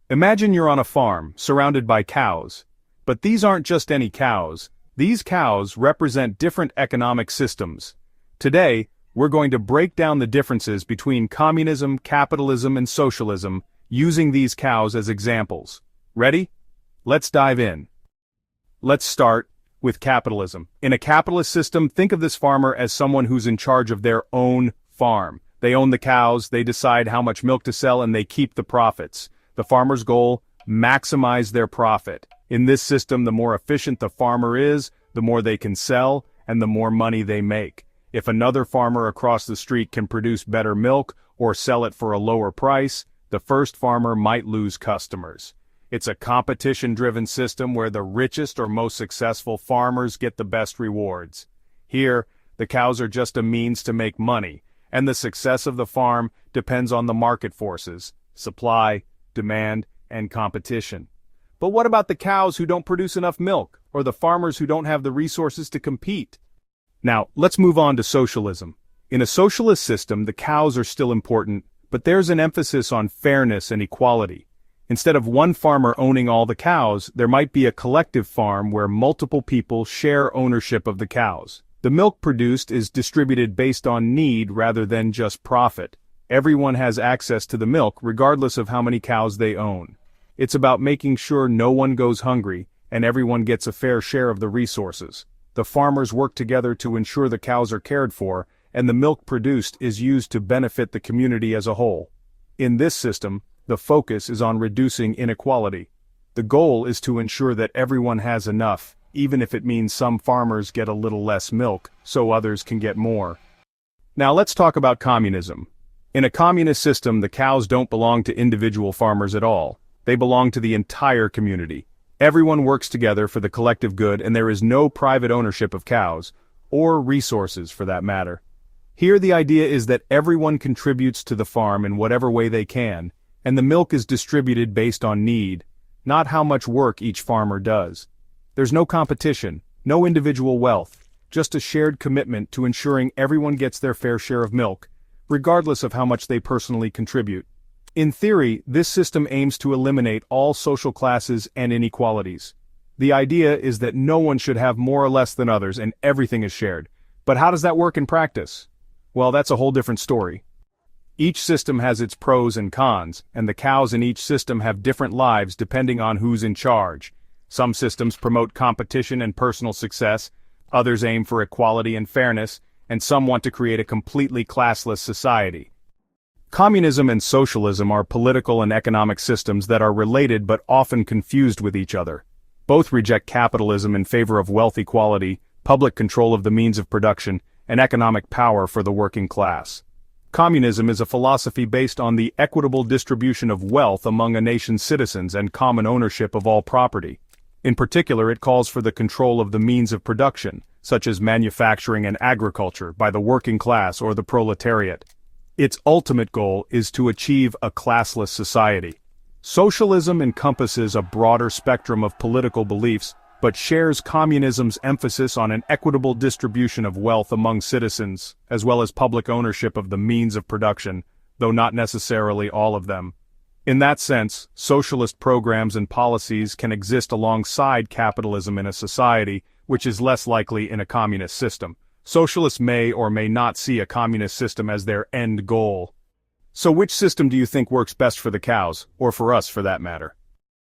Imagine you're on a farm, surrounded by cows. But these aren't just any cows. These cows represent different economic systems. Today, we're going to break down the differences between communism, capitalism, and socialism, using these cows as examples. Ready? Let's dive in. Let's start with capitalism. In a capitalist system, think of this farmer as someone who's in charge of their own farm. They own the cows, they decide how much milk to sell, and they keep the profits. The farmer's goal? Maximize their profit. In this system, the more efficient the farmer is, the more they can sell, and the more money they make. If another farmer across the street can produce better milk, or sell it for a lower price, the first farmer might lose customers. It's a competition-driven system where the richest or most successful farmers get the best rewards. Here, the cows are just a means to make money, and the success of the farm depends on the market forces: supply, demand, and competition. But what about the cows who don't produce enough milk, or the farmers who don't have the resources to compete? Now, let's move on to socialism. In a socialist system, the cows are still important, but there's an emphasis on fairness and equality. Instead of one farmer owning all the cows, there might be a collective farm where multiple people share ownership of the cows. The milk produced is distributed based on need rather than just profit. Everyone has access to the milk regardless of how many cows they own. It's about making sure no one goes hungry, and everyone gets a fair share of the resources. The farmers work together to ensure the cows are cared for, and the milk produced is used to benefit the community as a whole. In this system, the focus is on reducing inequality. The goal is to ensure that everyone has enough, even if it means some farmers get a little less milk, so others can get more. Now let's talk about communism. In a communist system, the cows don't belong to individual farmers at all. They belong to the entire community. Everyone works together for the collective good, and there is no private ownership of cows, or resources for that matter. Here the idea is that everyone contributes to the farm in whatever way they can, and the milk is distributed based on need, not how much work each farmer does. There's no competition, no individual wealth, just a shared commitment to ensuring everyone gets their fair share of milk, regardless of how much they personally contribute. In theory, this system aims to eliminate all social classes and inequalities. The idea is that no one should have more or less than others and everything is shared. But how does that work in practice? Well, that's a whole different story. Each system has its pros and cons, and the cows in each system have different lives depending on who's in charge. Some systems promote competition and personal success, others aim for equality and fairness, and some want to create a completely classless society. Communism and socialism are political and economic systems that are related but often confused with each other. Both reject capitalism in favor of wealth equality, public control of the means of production, and economic power for the working class. Communism is a philosophy based on the equitable distribution of wealth among a nation's citizens and common ownership of all property. In particular, it calls for the control of the means of production, such as manufacturing and agriculture, by the working class or the proletariat. Its ultimate goal is to achieve a classless society. Socialism encompasses a broader spectrum of political beliefs, but shares communism's emphasis on an equitable distribution of wealth among citizens, as well as public ownership of the means of production, though not necessarily all of them. In that sense, socialist programs and policies can exist alongside capitalism in a society, which is less likely in a communist system. Socialists may or may not see a communist system as their end goal. So which system do you think works best for the cows, or for us for that matter?